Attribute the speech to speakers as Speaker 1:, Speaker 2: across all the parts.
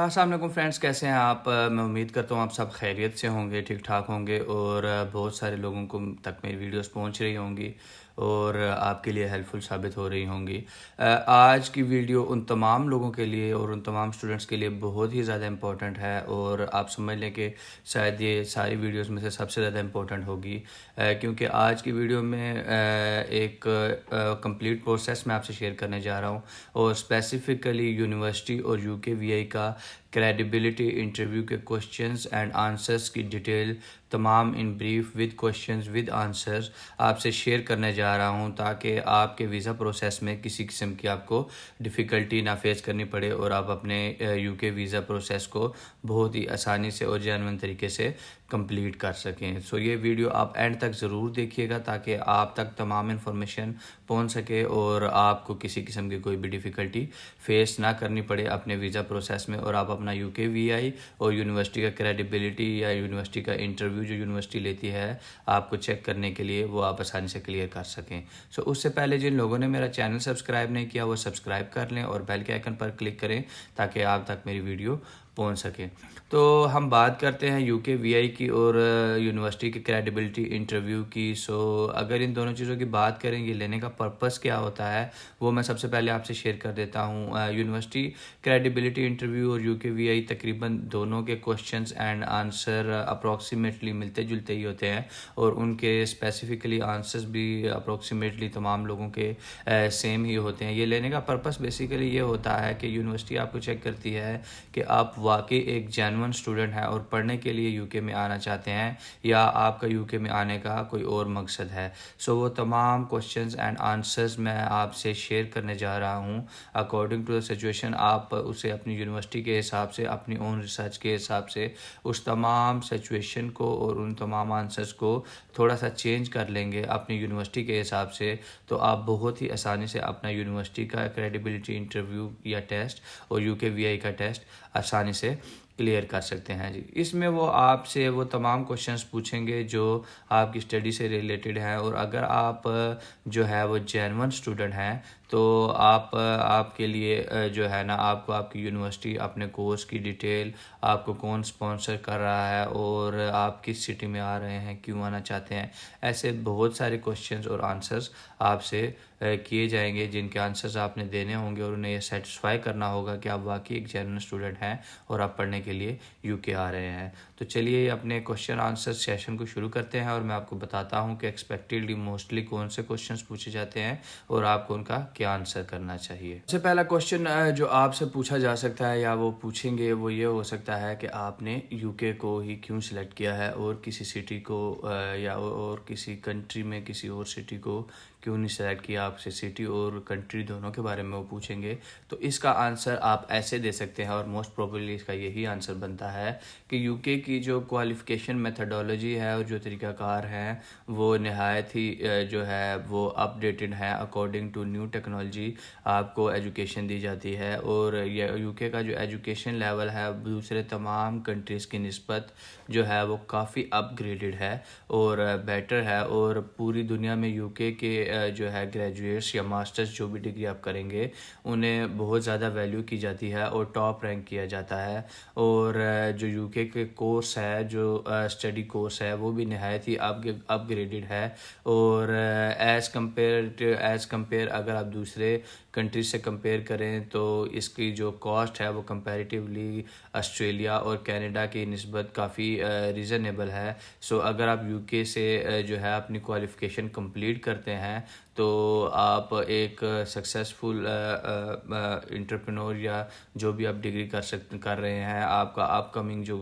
Speaker 1: अस्सलाम वालेकुम फ्रेंड्स, कैसे हैं आप? मैं उम्मीद करता हूँ आप सब खैरियत से होंगे, ठीक ठाक होंगे और बहुत सारे लोगों को तक मेरी वीडियोस पहुँच रही होंगी और आपके लिए हेल्पफुल साबित हो रही होंगी। आज की वीडियो उन तमाम लोगों के लिए और उन तमाम स्टूडेंट्स के लिए बहुत ही ज़्यादा इम्पोर्टेंट है और आप समझ लें कि शायद ये सारी वीडियोस में से सबसे ज़्यादा इम्पोर्टेंट होगी, क्योंकि आज की वीडियो में एक कंप्लीट प्रोसेस मैं आपसे शेयर करने जा रहा हूँ और स्पेसिफ़िकली यूनिवर्सिटी और यूकेवीआई का क्रेडिबिलिटी इंटरव्यू के क्वेश्चंस एंड आंसर्स की डिटेल तमाम in brief with questions with answers आपसे शेयर करने जा रहा हूं, ताकि आपके वीज़ा प्रोसेस में किसी किस्म की आपको डिफ़िकल्टी ना फेस करनी पड़े और आप अपने यूके वीज़ा प्रोसेस को बहुत ही आसानी से और जेन्युइन तरीके से कंप्लीट कर सकें। सो ये वीडियो आप एंड तक ज़रूर देखिएगा ताकि आप तक तमाम इन्फॉर्मेशन पहुंच सके और आपको किसी किस्म की कोई भी डिफ़िकल्टी फेस ना करनी पड़े अपने वीज़ा प्रोसेस में और आप अपना यूकेवीआई और यूनिवर्सिटी का क्रेडिबिलिटी या यूनिवर्सिटी का इंटरव्यू जो यूनिवर्सिटी लेती है आपको चेक करने के लिए वो आप आसानी से क्लियर कर सकें। सो उससे पहले जिन लोगों ने मेरा चैनल सब्सक्राइब नहीं किया वो सब्सक्राइब कर लें और बेल के आइकन पर क्लिक करें ताकि आप तक मेरी वीडियो पहुंच सके। तो हम बात करते हैं यूकेवीआई की और यूनिवर्सिटी की क्रेडिबिलिटी इंटरव्यू की। सो अगर इन दोनों चीज़ों की बात करें, ये लेने का पर्पस क्या होता है वो मैं सबसे पहले आपसे शेयर कर देता हूँ। यूनिवर्सिटी क्रेडिबिलिटी इंटरव्यू और यूकेवीआई तकरीबन दोनों के क्वेश्चंस एंड आंसर अप्रॉक्सीमेटली मिलते जुलते ही होते हैं और उनके स्पेसिफिकली आंसर्स भी अप्रॉक्सीमेटली तमाम लोगों के सेम ही होते हैं। ये लेने का पर्पस बेसिकली ये होता है कि यूनिवर्सिटी आपको चेक करती है कि आप वाकई एक जेन्युइन स्टूडेंट हैं और पढ़ने के लिए यूके में आना चाहते हैं या आपका यूके में आने का कोई और मकसद है। सो वो तमाम क्वेश्चंस एंड आंसर्स मैं आपसे शेयर करने जा रहा हूँ अकॉर्डिंग टू द सिचुएशन। आप उसे अपनी यूनिवर्सिटी के हिसाब से, अपनी ओन रिसर्च के हिसाब से उस तमाम सिचुएशन को और उन तमाम आंसर्स को थोड़ा सा चेंज कर लेंगे अपनी यूनिवर्सिटी के हिसाब से, तो आप बहुत ही आसानी से अपना यूनिवर्सिटी का क्रेडिबिलिटी इंटरव्यू या टेस्ट और यूकेवीआई का टेस्ट आसानी से क्लियर कर सकते हैं जी। इसमें वो आपसे वो तमाम क्वेश्चंस पूछेंगे जो आपकी स्टडी से रिलेटेड हैं और अगर आप जो है वो जेन्युइन स्टूडेंट हैं तो आपके लिए जो है ना, आपको आपकी यूनिवर्सिटी अपने कोर्स की डिटेल, आपको कौन स्पॉन्सर कर रहा है और आप किस सिटी में आ रहे हैं, क्यों आना चाहते हैं, ऐसे बहुत सारे क्वेश्चंस और आंसर्स आपसे किए जाएंगे जिनके आंसर्स आपने देने होंगे और उन्हें ये सेटिस्फाई करना होगा कि आप वाकई एक जेन्युइन स्टूडेंट हैं और आप पढ़ने के लिए यूके आ रहे हैं। तो चलिए अपने क्वेश्चन आंसर सेशन को शुरू करते हैं और मैं आपको बताता हूं कि एक्सपेक्टेडली मोस्टली कौन से क्वेश्चंस पूछे जाते हैं और आपको उनका क्या आंसर करना चाहिए। सबसे पहला क्वेश्चन जो आपसे पूछा जा सकता है या वो पूछेंगे वो ये हो सकता है कि आपने यूके को ही क्यों सिलेक्ट किया है और किसी सिटी को या और किसी कंट्री में किसी और सिटी को क्यों नहीं सेलेक्ट किया। आपसे सिटी और कंट्री दोनों के बारे में वो पूछेंगे तो इसका आंसर आप ऐसे दे सकते हैं और मोस्ट प्रोबेबली इसका यही आंसर बनता है कि यूके की जो क्वालिफ़िकेशन मेथडोलॉजी है और जो तरीक़ाकार हैं वो नहायत ही जो है वो अपडेटेड है। अकॉर्डिंग टू न्यू टेक्नोलॉजी आपको एजुकेशन दी जाती है और ये यूके का जो एजुकेशन लेवल है दूसरे तमाम कंट्रीज़ की निस्बत जो है वो काफ़ी अपग्रेडेड है और बेटर है और पूरी दुनिया में यूके के जो है ग्रेजुएट्स या मास्टर्स जो भी डिग्री आप करेंगे उन्हें बहुत ज़्यादा वैल्यू की जाती है और टॉप रैंक किया जाता है और जो यूके के कोर्स है, जो स्टडी कोर्स है वो भी नहायत ही अपग्रेडेड है और एज़ कंपेयर अगर आप दूसरे कंट्रीज से कंपेयर करें तो इसकी जो कॉस्ट है वो कंपैरेटिवली ऑस्ट्रेलिया और कनाडा की निस्बत काफ़ी रीज़नेबल है। सो अगर आप यूके से जो है अपनी क्वालिफ़िकेशन कंप्लीट करते हैं तो आप एक सक्सेसफुल एंटरप्रेन्योर या जो भी आप डिग्री कर रहे हैं, आपका अपकमिंग जो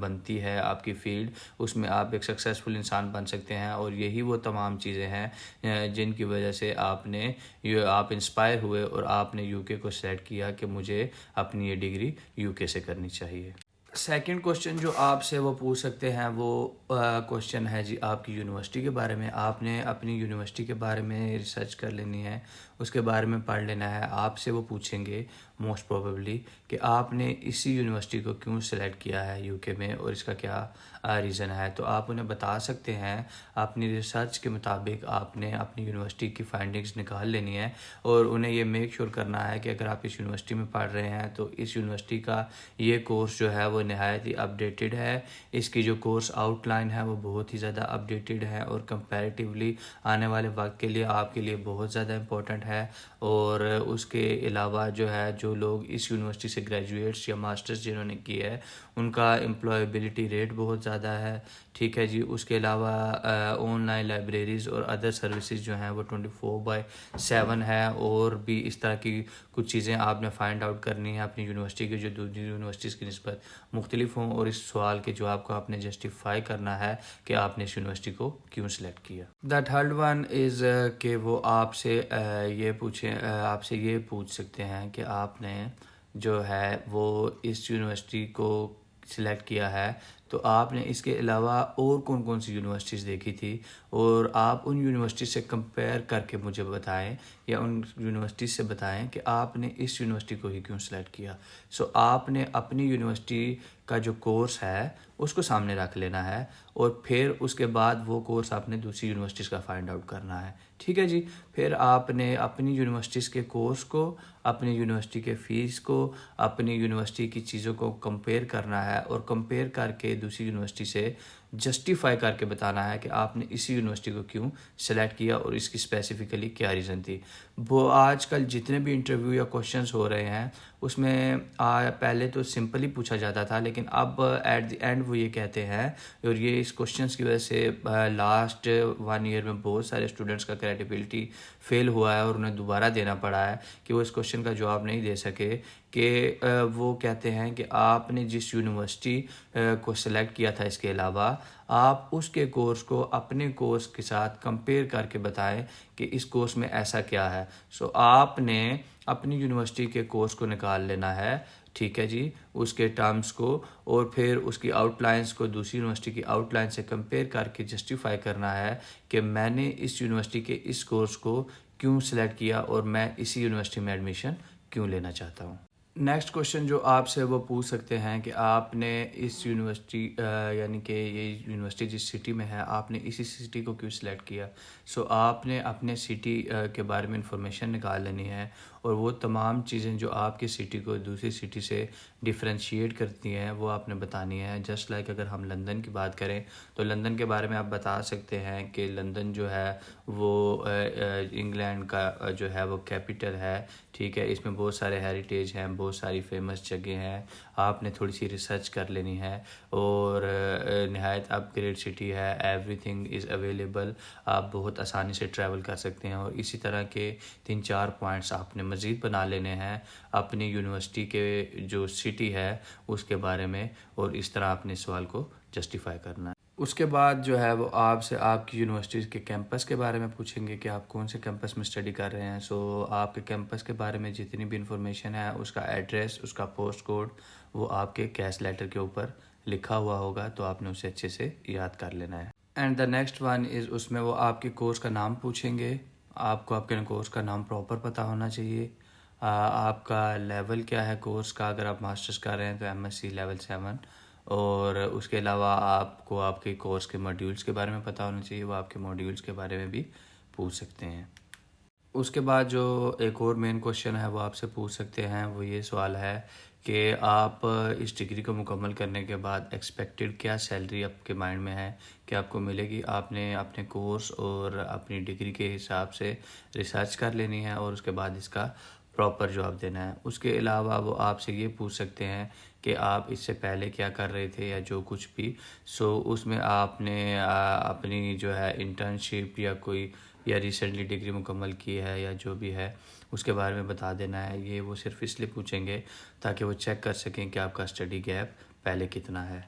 Speaker 1: बनती है आपकी फील्ड, उसमें आप एक सक्सेसफुल इंसान बन सकते हैं और यही वो तमाम चीज़ें हैं जिनकी वजह से आप इंस्पायर हुए और आपने यूके को सेलेक्ट किया कि मुझे अपनी ये डिग्री यूके से करनी चाहिए। सेकंड क्वेश्चन जो आपसे वो पूछ सकते हैं वो क्वेश्चन है जी आपकी यूनिवर्सिटी के बारे में। आपने अपनी यूनिवर्सिटी के बारे में रिसर्च कर लेनी है उसके बारे में पढ़ लेना है। आपसे वो पूछेंगे मोस्ट प्रोबेबली कि आपने इसी यूनिवर्सिटी को क्यों सिलेक्ट किया है यूके में और इसका क्या रीज़न है। तो आप उन्हें बता सकते हैं, अपनी रिसर्च के मुताबिक आपने अपनी यूनिवर्सिटी की फाइंडिंग्स निकाल लेनी है और उन्हें ये मेक श्योर करना है कि अगर आप इस यूनिवर्सिटी में पढ़ रहे हैं तो इस यूनिवर्सिटी का ये कोर्स जो है वो नहायत ही अपडेटेड है। इसकी जो कोर्स आउटलाइन है वो बहुत ही ज़्यादा अपडेटेड है और कंपैरेटिवली आने वाले वक्त के लिए आपके लिए बहुत ज़्यादा इम्पोर्टेंट है। और उसके अलावा जो है, जो लोग इस यूनिवर्सिटी से ग्रेजुएट्स या मास्टर्स जिन्होंने किया है उनका एम्प्लॉयबिलिटी रेट बहुत ज़्यादा है। ठीक है जी। उसके अलावा ऑनलाइन लाइब्रेरीज़ और अदर सर्विसेज जो हैं वो 24/7 है। और भी इस तरह की कुछ चीज़ें आपने फाइंड आउट करनी है अपनी यूनिवर्सिटी की जो दूसरी यूनिवर्सिटीज़ की निस्बत मुख्तलिफ हों, और इस सवाल के जवाब को आपने जस्टिफाई करना है कि आपने इस यूनिवर्सिटी को क्यों सिलेक्ट किया। द थर्ड वन इज़ कि वो आपसे आपसे ये पूछ सकते हैं कि आपने जो है वो इस यूनिवर्सिटी को सिलेक्ट किया है तो आपने इसके अलावा और कौन कौन सी यूनिवर्सिटीज़ देखी थी और आप उन यूनिवर्सिटी से कंपेयर करके मुझे बताएं या उन यूनिवर्सिटी से बताएं कि आपने इस यूनिवर्सिटी को ही क्यों सिलेक्ट किया। सो आपने अपनी यूनिवर्सिटी का जो कोर्स है उसको सामने रख लेना है और फिर उसके बाद वो कोर्स आपने दूसरी यूनिवर्सिटीज़ का फाइंड आउट करना है। ठीक है जी। फिर आपने अपनी यूनिवर्सिटीज़ के कोर्स को, अपनी यूनिवर्सिटी के फ़ीस को, अपनी यूनिवर्सिटी की चीज़ों को कंपेयर करना है और कंपेयर करके दूसरी यूनिवर्सिटी से जस्टिफाई करके बताना है कि आपने इसी यूनिवर्सिटी को क्यों सेलेक्ट किया और इसकी स्पेसिफिकली क्या रीज़न थी। वो आजकल जितने भी इंटरव्यू या क्वेश्चंस हो रहे हैं उसमें पहले तो सिंपली पूछा जाता था, लेकिन अब एट द एंड वो ये कहते हैं, और ये इस क्वेश्चंस की वजह से लास्ट 1 ईयर में बहुत सारे स्टूडेंट्स का क्रेडिबिलिटी फेल हुआ है और उन्हें दोबारा देना पड़ा है कि वो इस क्वेश्चन का जवाब नहीं दे सके। कि वो कहते हैं कि आपने जिस यूनिवर्सिटी को सिलेक्ट किया था इसके अलावा आप उसके कोर्स को अपने कोर्स के साथ कंपेयर करके बताएं कि इस कोर्स में ऐसा क्या है। सो आपने अपनी यूनिवर्सिटी के कोर्स को निकाल लेना है। ठीक है जी। उसके टर्म्स को और फिर उसकी आउटलाइंस को दूसरी यूनिवर्सिटी की आउटलाइन से कंपेयर करके जस्टिफाई करना है कि मैंने इस यूनिवर्सिटी के इस कोर्स को क्यों सिलेक्ट किया और मैं इसी यूनिवर्सिटी में एडमिशन क्यों लेना चाहता हूँ। नेक्स्ट क्वेश्चन जो आपसे वो पूछ सकते हैं कि आपने इस यूनिवर्सिटी यानी कि ये यूनिवर्सिटी जिस सिटी में है आपने इसी सिटी को क्यों सिलेक्ट किया। सो आपने अपने सिटी के बारे में इंफॉर्मेशन निकाल लेनी है और वो तमाम चीज़ें जो आपकी सिटी को दूसरी सिटी से डिफ्रेंशिएट करती हैं वो आपने बतानी है। जस्ट लाइक अगर हम लंदन की बात करें तो लंदन के बारे में आप बता सकते हैं कि लंदन जो है वो इंग्लैंड का जो है वो कैपिटल है। ठीक है। इसमें बहुत सारे हेरिटेज हैं, बहुत सारी फेमस जगह हैं। आपने थोड़ी सी रिसर्च कर लेनी है और नहायत अपग्रेड सिटी है, एवरीथिंग इज़ अवेलेबल। आप बहुत आसानी से ट्रैवल कर सकते हैं और इसी तरह के 3-4 पॉइंट्स आपने मज़ीद बना लेने हैं अपनी यूनिवर्सिटी के जो सिटी है उसके बारे में, और इस तरह अपने सवाल को जस्टिफाई करना है। उसके बाद जो है वो आपसे आपकी यूनिवर्सिटी के कैंपस के बारे में पूछेंगे कि आप कौन से कैंपस में स्टडी कर रहे हैं। सो आपके कैंपस के बारे में जितनी भी इंफॉर्मेशन है, उसका एड्रेस, उसका पोस्ट कोड, वो आपके कैश लेटर के ऊपर लिखा हुआ होगा, तो आपने उसे अच्छे से याद कर लेना है। And the next one is, उसमें वो आपके कोर्स का नाम पूछेंगे। आपको आपके कोर्स का नाम प्रॉपर पता होना चाहिए। आपका लेवल क्या है कोर्स का, अगर आप मास्टर्स कर रहे हैं तो MSc लेवल 7, और उसके अलावा आपको आपके कोर्स के मॉड्यूल्स के बारे में पता होना चाहिए। वो आपके मॉड्यूल्स के बारे में भी पूछ सकते हैं। उसके बाद जो एक और मेन क्वेश्चन है वो आपसे पूछ सकते हैं, वो ये सवाल है कि आप इस डिग्री को मुकम्मल करने के बाद एक्सपेक्टेड क्या सैलरी आपके माइंड में है कि आपको मिलेगी। आपने अपने कोर्स और अपनी डिग्री के हिसाब से रिसर्च कर लेनी है और उसके बाद इसका प्रॉपर जवाब देना है। उसके अलावा वो आपसे ये पूछ सकते हैं कि आप इससे पहले क्या कर रहे थे या जो कुछ भी। सो उसमें आपने अपनी जो है इंटर्नशिप या कोई या रिसेंटली डिग्री मुकम्मल की है या जो भी है उसके बारे में बता देना है। ये वो सिर्फ इसलिए पूछेंगे ताकि वो चेक कर सकें कि आपका स्टडी गैप पहले कितना है।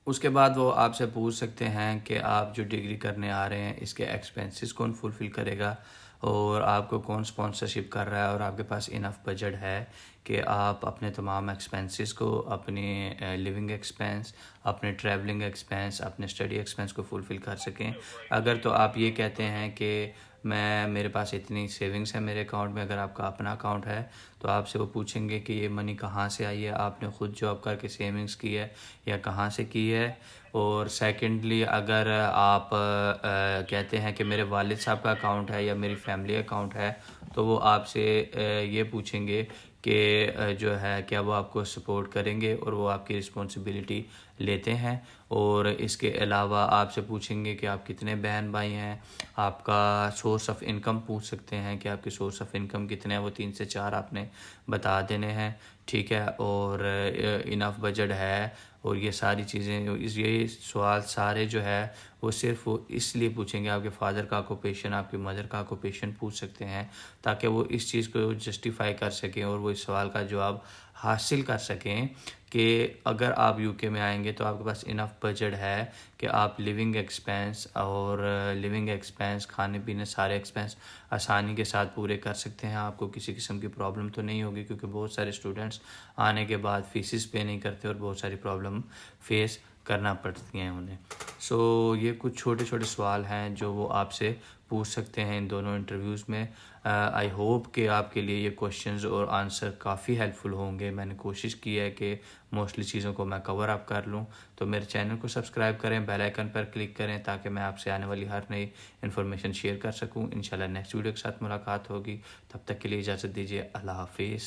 Speaker 1: उसके बाद वो आपसे पूछ सकते हैं कि आप जो डिग्री करने आ रहे हैं इसके एक्सपेंसेस कौन फुलफ़िल करेगा और आपको कौन स्पॉन्सरशिप कर रहा है, और आपके पास इनफ बजट है कि आप अपने तमाम एक्सपेंसेस को, अपने लिविंग एक्सपेंस, अपने ट्रैवलिंग एक्सपेंस, अपने स्टडी एक्सपेंस को फुलफ़िल कर सकें। अगर तो आप ये कहते हैं कि मेरे पास इतनी सेविंग्स है मेरे अकाउंट में। अगर आपका अपना अकाउंट है तो आपसे वो पूछेंगे कि ये मनी कहाँ से आई है, आपने ख़ुद जॉब करके सेविंग्स की है या कहाँ से की है। और सेकेंडली अगर आप कहते हैं कि मेरे वालिद साहब का अकाउंट है या मेरी फैमिली अकाउंट है, तो वो आपसे ये पूछेंगे कि जो है क्या वो आपको सपोर्ट करेंगे और वो आपकी रिस्पॉन्सिबिलिटी लेते हैं। और इसके अलावा आपसे पूछेंगे कि आप कितने बहन भाई हैं, आपका सोर्स ऑफ इनकम पूछ सकते हैं कि आपके सोर्स ऑफ इनकम कितने हैं, वो 3 से 4 आपने बता देने हैं, ठीक है। और इनफ बजट है और ये सारी चीज़ें, ये सवाल सारे जो है वो सिर्फ वो इसलिए पूछेंगे, आपके फादर का ऑक्यूपेशन, आपकी मदर का ऑक्यूपेशन पूछ सकते हैं ताकि वो इस चीज़ को जस्टिफाई कर सकें और वो इस सवाल का जवाब हासिल कर सकें कि अगर आप यूके में आएंगे तो आपके पास इनफ बजट है कि आप लिविंग एक्सपेंस खाने पीने सारे एक्सपेंस आसानी के साथ पूरे कर सकते हैं। आपको किसी किस्म की प्रॉब्लम तो नहीं होगी, क्योंकि बहुत सारे स्टूडेंट्स आने के बाद फीसिस पे नहीं करते और बहुत सारी प्रॉब्लम फेस करना पड़ती हैं उन्हें। सो ये कुछ छोटे छोटे सवाल हैं जो वो आपसे पूछ सकते हैं इन दोनों इंटरव्यूज़ में। आई होप कि आपके लिए ये क्वेश्चंस और आंसर काफ़ी हेल्पफुल होंगे। मैंने कोशिश की है कि मोस्टली चीज़ों को मैं कवर अप कर लूँ। तो मेरे चैनल को सब्सक्राइब करें, बेल आइकन पर क्लिक करें ताकि मैं आपसे आने वाली हर नई इन्फॉर्मेशन शेयर कर सकूँ। इंशाल्लाह नेक्स्ट वीडियो के साथ मुलाकात होगी, तब तक के लिए इजाज़त दीजिए। अल्लाह हाफिज़।